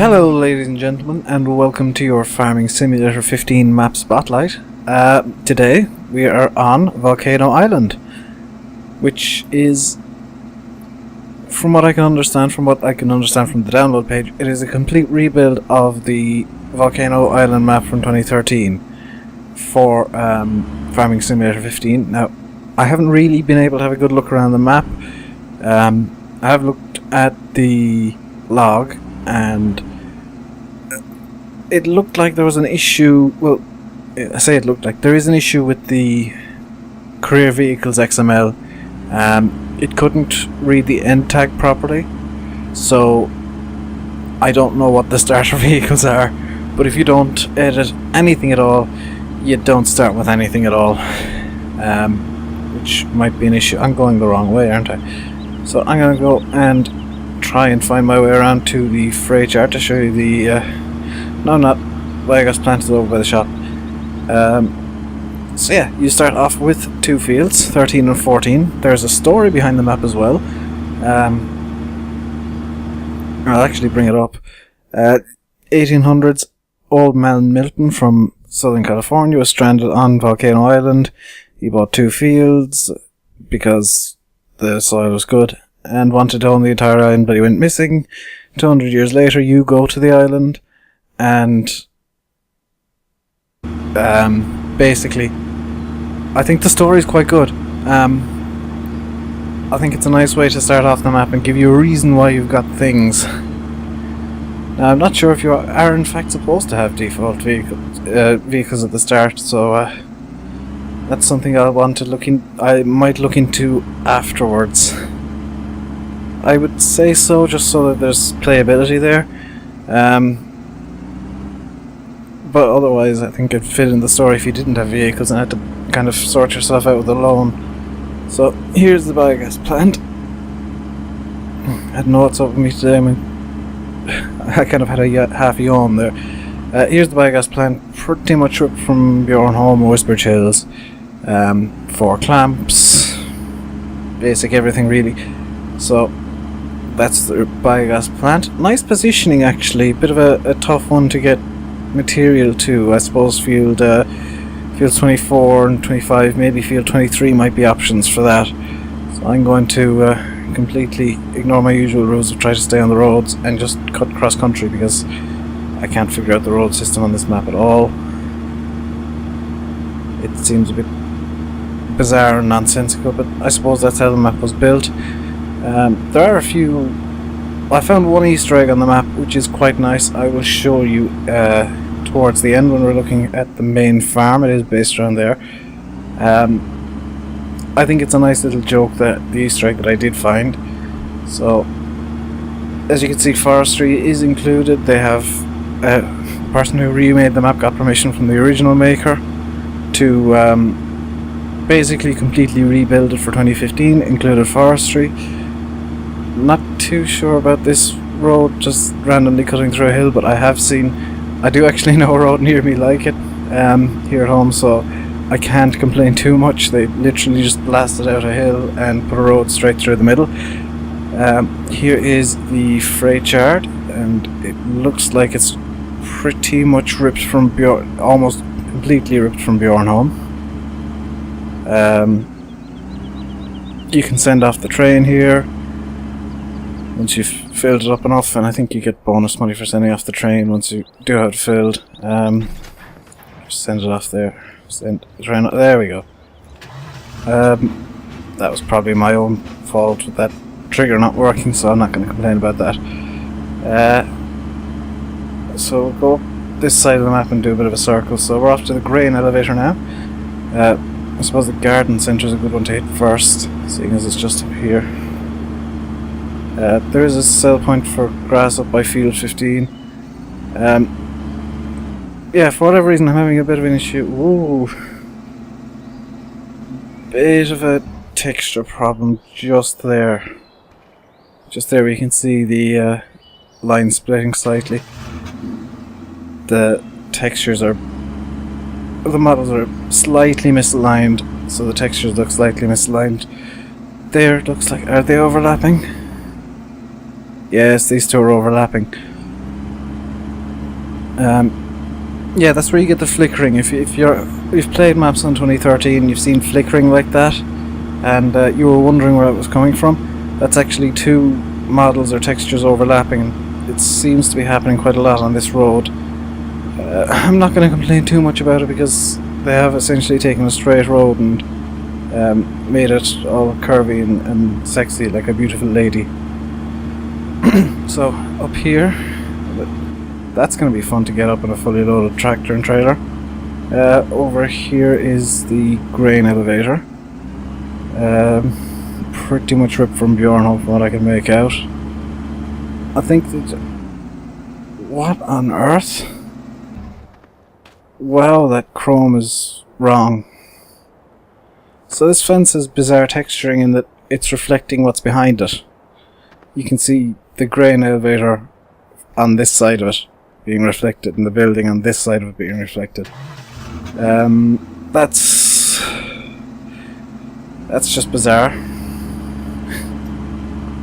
Hello ladies and gentlemen, and welcome to your Farming Simulator 15 map spotlight. Today we are on Volcano Island, which is, from what I can understand from the download page, it is a complete rebuild of the Volcano Island map from 2013 for Farming Simulator 15. Now, I haven't really been able to have a good look around the map. I have looked at the log, and it looked like there was an issue. Well, I say it looked like there is an issue with the career vehicles XML. It couldn't read the end tag properly, so I don't know what the starter vehicles are. But if you don't edit anything at all, you don't start with anything at all, which might be an issue. I'm going the wrong way, aren't I? So I'm going to go and try and find my way around to the freight chart to show you the no, not biogas plant is over by the shop. So yeah, you start off with two fields, 13 and 14. There's a story behind the map as well. I'll actually bring it up. 1800s, old man Milton from Southern California was stranded on Volcano Island. He bought two fields because the soil was good and wanted to own the entire island, but he went missing. 200 years later, you go to the island, and basically, I think the story is quite good. I think it's a nice way to start off the map and give you a reason why you've got things. Now, I'm not sure if you are in fact supposed to have default vehicles at the start, so that's something I might look into afterwards. I would say so, just so that there's playability there. But otherwise, I think it'd fit in the story if you didn't have vehicles and had to kind of sort yourself out with a loan. So here's the biogas plant. I had notes over me today. I kind of had a half yawn there. Here's the biogas plant, pretty much ripped from Bjornholm or Whispered Hills. 4 clamps, basic everything really. So that's the biogas plant. Nice positioning actually, bit of a tough one to get material to. I suppose field 24 and 25, maybe field 23 might be options for that. So I'm going to completely ignore my usual rules of try to stay on the roads and just cut cross country, because I can't figure out the road system on this map at all. It seems a bit bizarre and nonsensical, but I suppose that's how the map was built. There are a few. I found one Easter egg on the map which is quite nice. I will show you towards the end when we're looking at the main farm. It is based around there. I think it's a nice little joke, that the Easter egg that I did find. So as you can see, forestry is included. They have the person who remade the map got permission from the original maker to basically completely rebuild it for 2015, included forestry. Not too sure about this road just randomly cutting through a hill, but I do actually know a road near me like it here at home, so I can't complain too much. They literally just blasted out a hill and put a road straight through the middle. Here is the freight yard, and it looks like it's pretty much ripped from almost completely ripped from Bjornholm. You can send off the train here once you've filled it up enough, and I think you get bonus money for sending off the train once you do have it filled. Just send it off there. Send the train. There we go. That was probably my own fault with that trigger not working, so I'm not going to complain about that. So we'll go up this side of the map and do a bit of a circle. So we're off to the grain elevator now. I suppose the garden centre is a good one to hit first, seeing as it's just up here. There is a sell point for grass up by field 15. Yeah, for whatever reason I'm having a bit of an issue. Ooh, bit of a texture problem just there. Just there we can see the line splitting slightly. The models are slightly misaligned, so the textures look slightly misaligned. There, it looks like, are they overlapping? Yes, these two are overlapping. Yeah, that's where you get the flickering. If you've played maps on 2013, you've seen flickering like that, and you were wondering where it was coming from. That's actually two models or textures overlapping, and it seems to be happening quite a lot on this road. I'm not going to complain too much about it because they have essentially taken a straight road and made it all curvy and sexy like a beautiful lady. So up here, that's going to be fun to get up in a fully loaded tractor and trailer. Over here is the grain elevator. Pretty much ripped from Bjornholm from what I can make out. I think that... What on earth? Wow, that chrome is wrong. So this fence has bizarre texturing in that it's reflecting what's behind it. You can see the grain elevator on this side of it being reflected and the building on this side of it being reflected. That's just bizarre.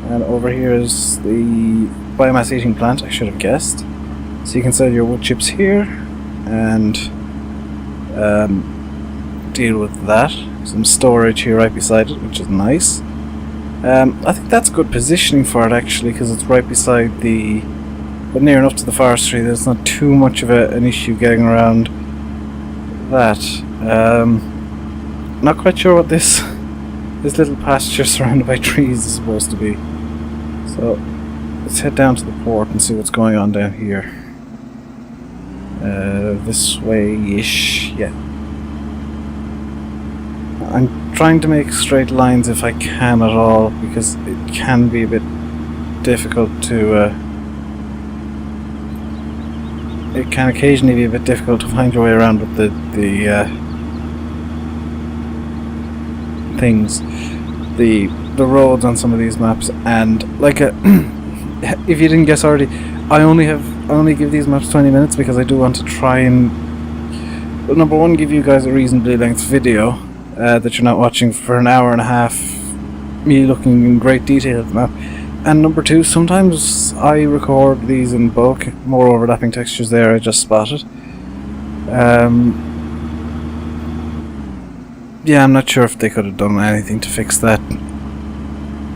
And over here is the biomass heating plant, I should have guessed. So you can sell your wood chips here and deal with that. Some storage here right beside it, which is nice. I think that's good positioning for it actually, because it's right beside but near enough to the forestry. There's not too much of an issue getting around that. Not quite sure what this little pasture surrounded by trees is supposed to be. So let's head down to the port and see what's going on down here. This way-ish, yeah. I'm trying to make straight lines if I can at all, because it can be a bit difficult to... it can occasionally be a bit difficult to find your way around with the things, the roads on some of these maps. And like if you didn't guess already, I only give these maps 20 minutes because I do want to try and, well, number one, give you guys a reasonably length video that you're not watching for an hour and a half me looking in great detail at the map. And number two, sometimes I record these in bulk, more overlapping textures there I just spotted. Yeah, I'm not sure if they could have done anything to fix that,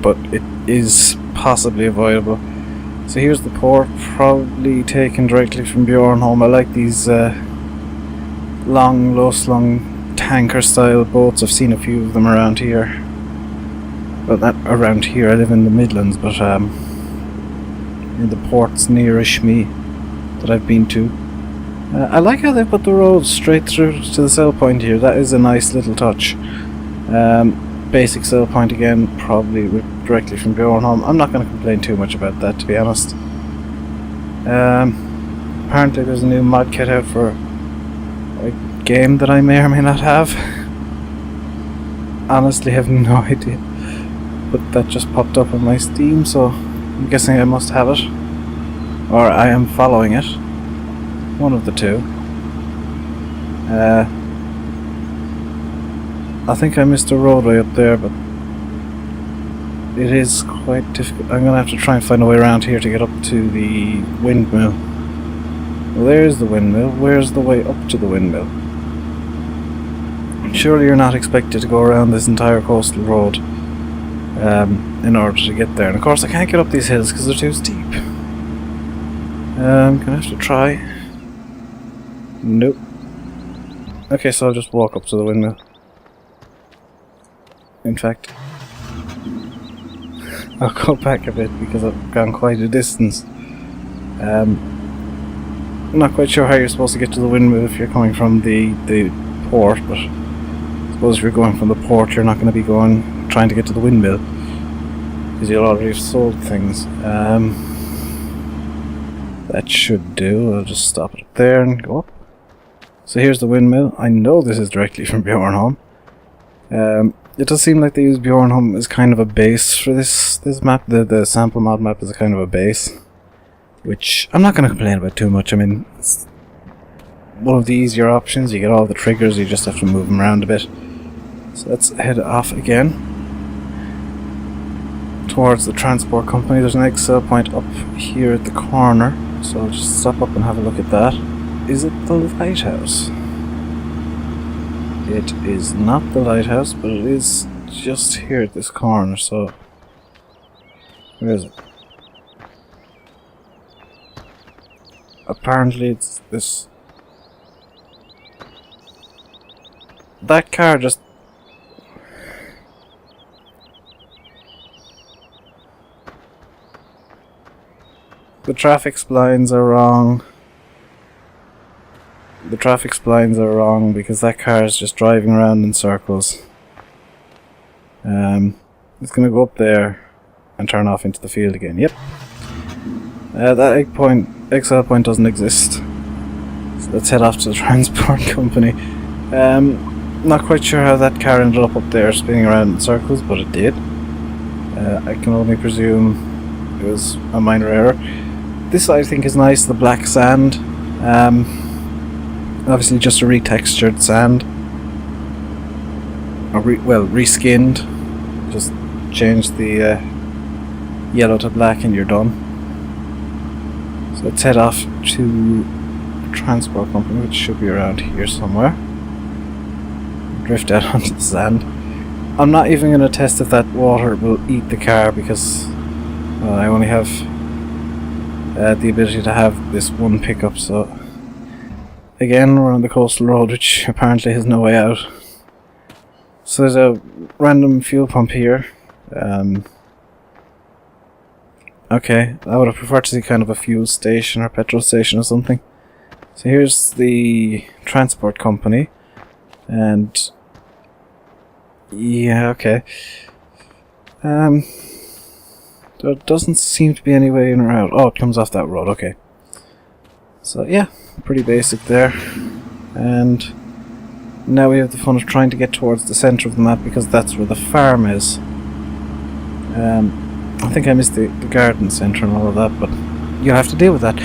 but it is possibly avoidable. So here's the port, probably taken directly from Bjornholm. I like these long, low-slung tanker style boats. I've seen a few of them around here. Well, not around here, I live in the Midlands, but in the ports nearish me that I've been to. I like how they put the roads straight through to the sell point here. That is a nice little touch. Basic sell point again, probably directly from Bjornholm. I'm not going to complain too much about that, to be honest. Apparently there's a new mod kit out for a game that I may or may not have. Honestly, I have no idea. But that just popped up on my Steam, so I'm guessing I must have it. Or I am following it. One of the two. I think I missed a roadway up there, but it is quite difficult. I'm going to have to try and find a way around here to get up to the windmill. Well, there's the windmill. Where's the way up to the windmill? Surely you're not expected to go around this entire coastal road in order to get there. And of course I can't get up these hills because they're too steep. I'm going to have to try. Nope. Okay, so I'll just walk up to the windmill. In fact, I'll go back a bit because I've gone quite a distance. I'm not quite sure how you're supposed to get to the windmill if you're coming from the port, but I suppose if you're going from the port you're not going to be trying to get to the windmill because you'll already have sold things. That should do. I'll just stop it up there and go up. So here's the windmill. I know this is directly from Bjornholm. It does seem like they use Bjornholm as kind of a base for this map. The sample mod map is a kind of a base, which I'm not going to complain about too much. I mean, it's one of the easier options. You get all the triggers, you just have to move them around a bit. So let's head off again towards the transport company. There's an egg sell point up here at the corner, so I'll just stop up and have a look at that. is it the lighthouse? It is not the lighthouse, but it is just here at this corner, so... Where is it? Apparently it's this... That car just... The traffic splines are wrong. The traffic splines are wrong because that car is just driving around in circles. It's gonna go up there and turn off into the field again. Yep. That exile point doesn't exist. So let's head off to the transport company. Not quite sure how that car ended up there spinning around in circles, but it did. I can only presume it was a minor error. This I think is nice, the black sand. Obviously just a retextured sand. Or reskinned. Just change the yellow to black and you're done. So let's head off to the transport company, which should be around here somewhere. Drift out onto the sand. I'm not even going to test if that water will eat the car because I only have the ability to have this one pickup, so again we're on the coastal road, which apparently has no way out. So there's a random fuel pump here. Okay, I would have preferred to see kind of a fuel station or petrol station or something. So here's the transport company, and yeah, okay. There doesn't seem to be any way in or out. Oh, it comes off that road, okay. So yeah, pretty basic there. And now we have the fun of trying to get towards the centre of the map because that's where the farm is. I think I missed the garden centre and all of that, but you'll have to deal with that.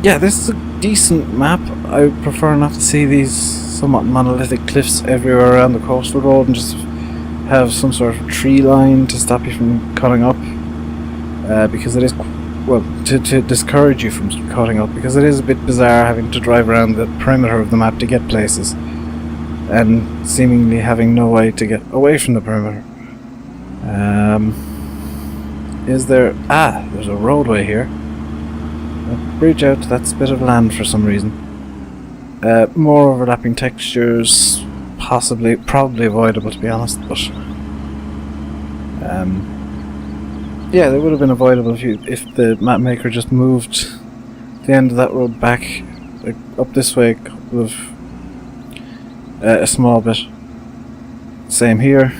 Yeah, this is a decent map. I would prefer not to see these somewhat monolithic cliffs everywhere around the coastal road and just have some sort of tree line to stop you from cutting up. Because it is, well, to discourage you from cutting up, because it is a bit bizarre having to drive around the perimeter of the map to get places and seemingly having no way to get away from the perimeter. Is there... Ah, there's a roadway here. I'll bridge out to that bit of land for some reason. More overlapping textures, probably avoidable to be honest, but yeah, they would have been avoidable if the map maker just moved the end of that road back, like up this way a couple of a small bit. Same here,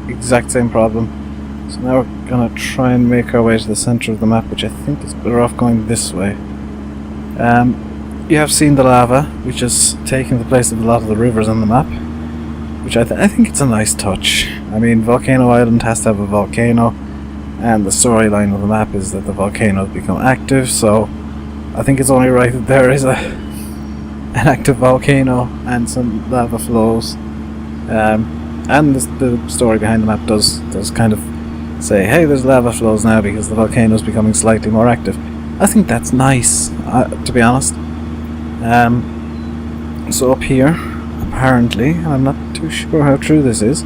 exact same problem. So now we're gonna try and make our way to the centre of the map, which I think is better off going this way. You have seen the lava, which has taken the place of a lot of the rivers on the map, which I think it's a nice touch. I mean, Volcano Island has to have a volcano, and the storyline of the map is that the volcano has become active, so I think it's only right that there is an active volcano and some lava flows. And the story behind the map does kind of say, hey, there's lava flows now because the volcano is becoming slightly more active. I think that's nice, to be honest. So up here, apparently, and I'm not too sure how true this is,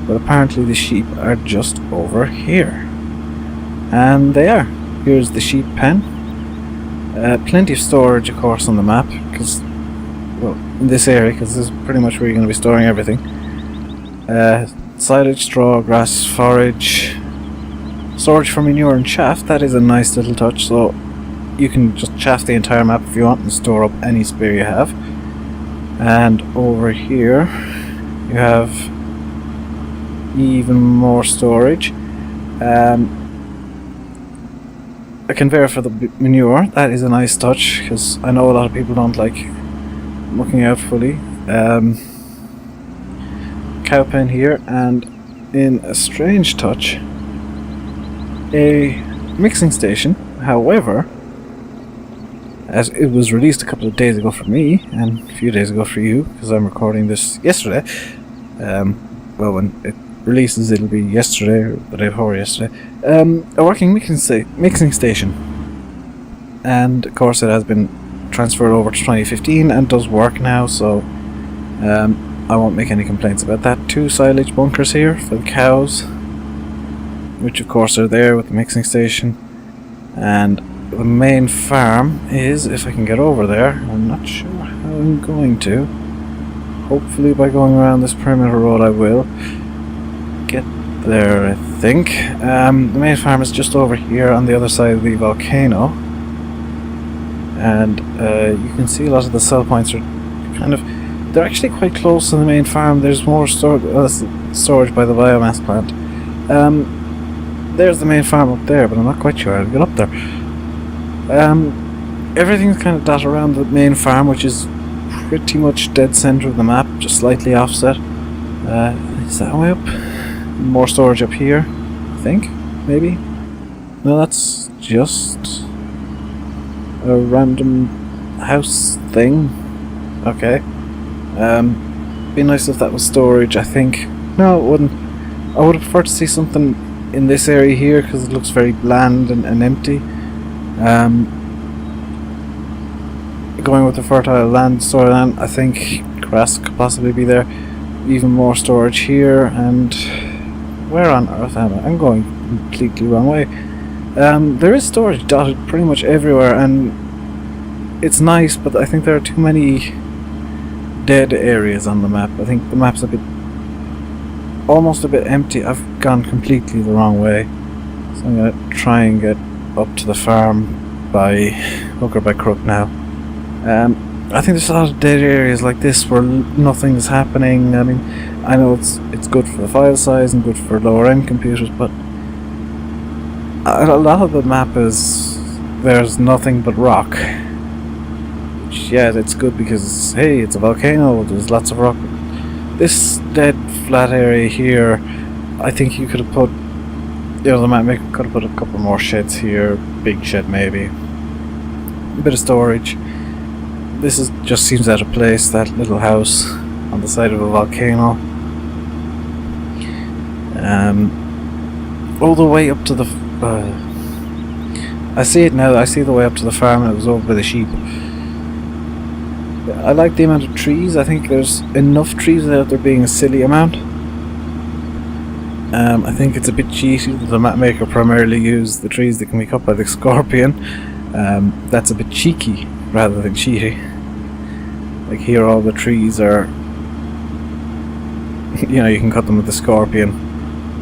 but apparently the sheep are just over here. And they are. Here's the sheep pen. Plenty of storage, of course, on the map, because, well, in this area, because this is pretty much where you're going to be storing everything. Silage, straw, grass, forage, storage for manure and chaff. That is a nice little touch, so you can just chaff the entire map if you want and store up any spare you have. And over here you have even more storage. A conveyor for the manure. That is a nice touch, because I know a lot of people don't like mucking out fully. Cow pen here, and in a strange touch, a mixing station. However, as it was released a couple of days ago for me and a few days ago for you, because I'm recording this yesterday. Well, when it releases, it'll be yesterday or the day before yesterday. A working mixing station. and of course it has been transferred over to 2015 and does work now, so I won't make any complaints about that. 2 silage bunkers here for the cows, which of course are there with the mixing station, and the main farm is, if I can get over there, I'm not sure how I'm going to. Hopefully by going around this perimeter road I will get there, I think. The main farm is just over here on the other side of the volcano, and you can see a lot of the cell points are kind of, they're actually quite close to the main farm. There's more storage by the biomass plant. There's the main farm up there, but I'm not quite sure how to get up there. Everything's kind of dotted around the main farm, which is pretty much dead center of the map, just slightly offset. Is that way up? More storage up here, I think, maybe? No, that's just a random house thing. Okay. Be nice if that was storage, I think. No, it wouldn't. I would have preferred to see something in this area here, because it looks very bland and empty. Going with the fertile land, soil land, I think grass could possibly be there. Even more storage here, and where on earth am I? I'm going completely wrong way. There is storage dotted pretty much everywhere, and it's nice, but I think there are too many dead areas on the map. I think the map's almost a bit empty. I've gone completely the wrong way, so I'm gonna try and get up to the farm by hook or by crook now. I think there's a lot of dead areas like this where nothing's happening. I mean, I know it's good for the file size and good for lower end computers, but a lot of the map is, there's nothing but rock. Which, yeah, it's good because, hey, it's a volcano, there's lots of rock. This dead flat area here, I think you could have put, the map maker could have put a couple more sheds here, big shed maybe, a bit of storage. This just seems out of place, that little house on the side of a volcano. All the way up to the... I see it now, I see the way up to the farm, and it was over by the sheep. I like the amount of trees. I think there's enough trees without there being a silly amount. I think it's a bit cheaty that the map maker primarily used the trees that can be cut by the scorpion. That's a bit cheeky rather than cheaty. Like here all the trees are, you can cut them with the scorpion.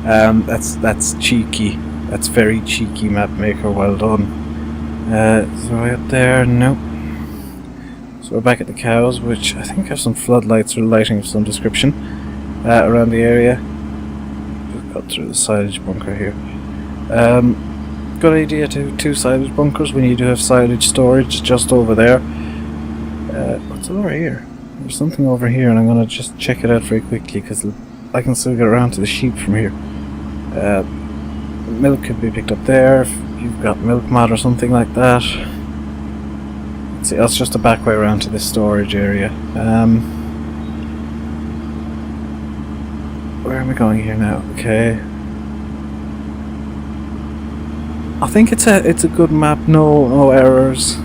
That's cheeky. That's very cheeky, map maker, well done. Is there way up there? Nope. So we're back at the cows, which I think have some floodlights or lighting of some description around the area. Just got through the silage bunker here. Good idea to have 2 silage bunkers when you do have silage storage just over there. What's over here? There's something over here, and I'm going to just check it out very quickly because I can still get around to the sheep from here. Milk could be picked up there if you've got milk mod or something like that. See, that's just a back way around to this storage area. Where am I going here now? Okay. I think it's a good map. No errors.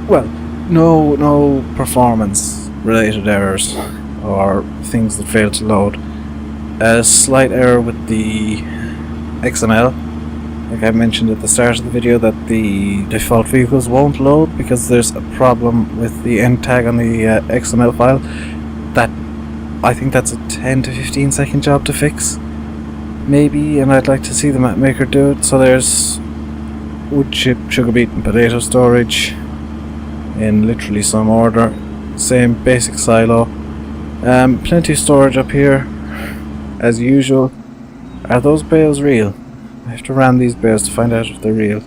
Well, no performance related errors or things that fail to load. A slight error with the XML. Like I mentioned at the start of the video, that the default vehicles won't load because there's a problem with the end tag on the XML file. That, I think that's a 10 to 15 second job to fix, maybe, and I'd like to see the map maker do it. So there's wood chip, sugar beet and potato storage in literally some order. Same basic silo. Plenty of storage up here as usual. Are those bales real? I have to ram these bales to find out if they're real.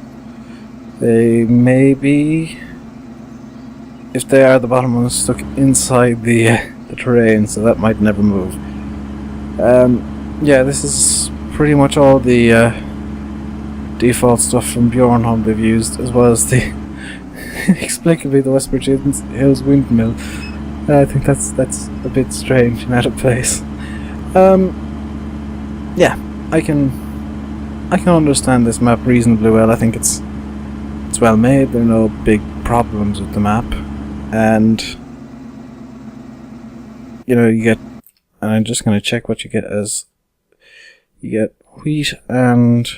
They may be. If they are, the bottom one is stuck inside the terrain, so that might never move. Yeah, this is pretty much all the default stuff from Bjornholm they've used, as well as the inexplicably the West Virginia Hills windmill. I think that's a bit strange and out of place. Yeah, I can I can understand this map reasonably well. I think it's well made. There are no big problems with the map, and you know, you get, and I'm just going to check what you get as, you get wheat and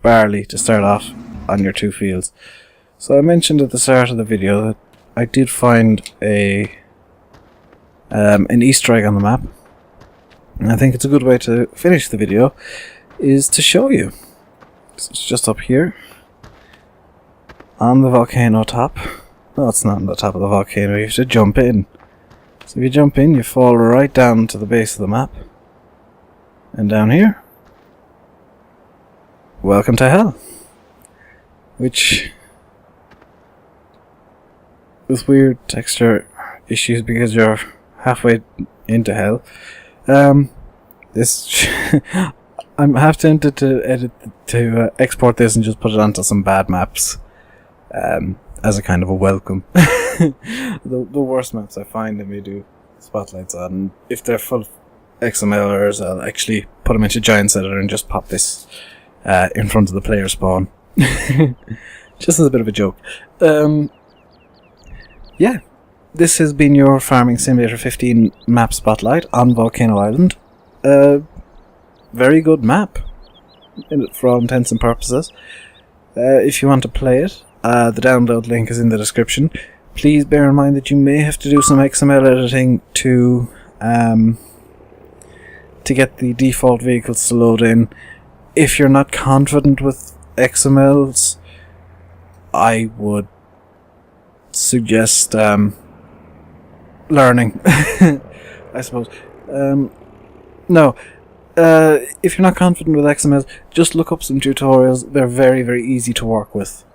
barley to start off on your 2 fields. So I mentioned at the start of the video that I did find an Easter egg on the map, and I think it's a good way to finish the video is to show you. So it's just up here on the volcano top. No, it's not on the top of the volcano, you have to jump in. So if you jump in, you fall right down to the base of the map, and down here, welcome to hell, which, with weird texture issues because you're halfway into hell, this I'm half tempted to export this and just put it onto some bad maps, as a kind of a welcome. The worst maps I find, and we do spotlights on, if they're full of XML errors, I'll actually put them into Giants Editor and just pop this in front of the player spawn. Just as a bit of a joke. Yeah, this has been your Farming Simulator 15 map spotlight on Volcano Island. Very good map, for all intents and purposes. If you want to play it, the download link is in the description. Please bear in mind that you may have to do some XML editing to get the default vehicles to load in. If you're not confident with XMLs, I would suggest learning, I suppose. No. If you're not confident with XML, just look up some tutorials. They're very, very easy to work with.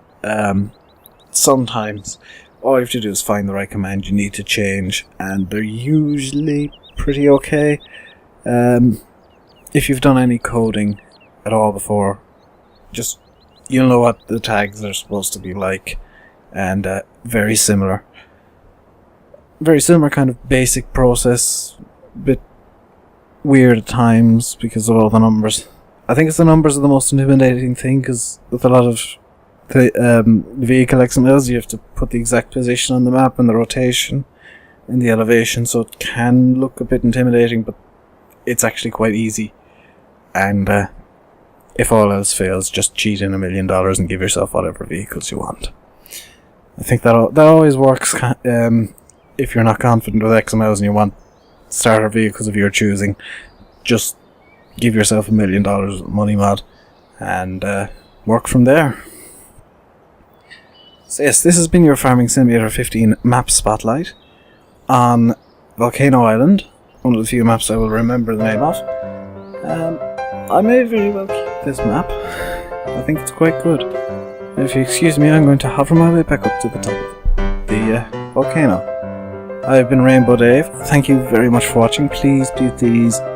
Sometimes all you have to do is find the right command you need to change, and they're usually pretty okay. If you've done any coding at all before, just, you'll know what the tags are supposed to be like, and very similar kind of basic process, bit weird at times because of all the numbers. I think it's the numbers are the most intimidating thing, because with a lot of the vehicle XMLs, you have to put the exact position on the map and the rotation and the elevation, so it can look a bit intimidating, but it's actually quite easy. And if all else fails, just cheat in $1 million and give yourself whatever vehicles you want. I think that always works. If you're not confident with XMLs and you want starter vehicles of your choosing, just give yourself $1 million money mod and work from there. So yes, this has been your Farming Simulator 15 map spotlight on Volcano Island, one of the few maps I will remember the name of. I may very well keep this map. I think it's quite good. If you excuse me, I'm going to hover my way back up to the top of the volcano. I've been Rainbow Dave. Thank you very much for watching. Please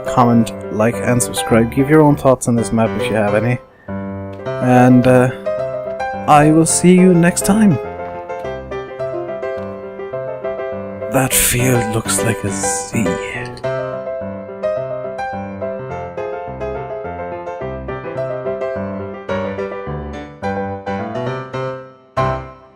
comment, like and subscribe. Give your own thoughts on this map if you have any. And I will see you next time. That field looks like a sea.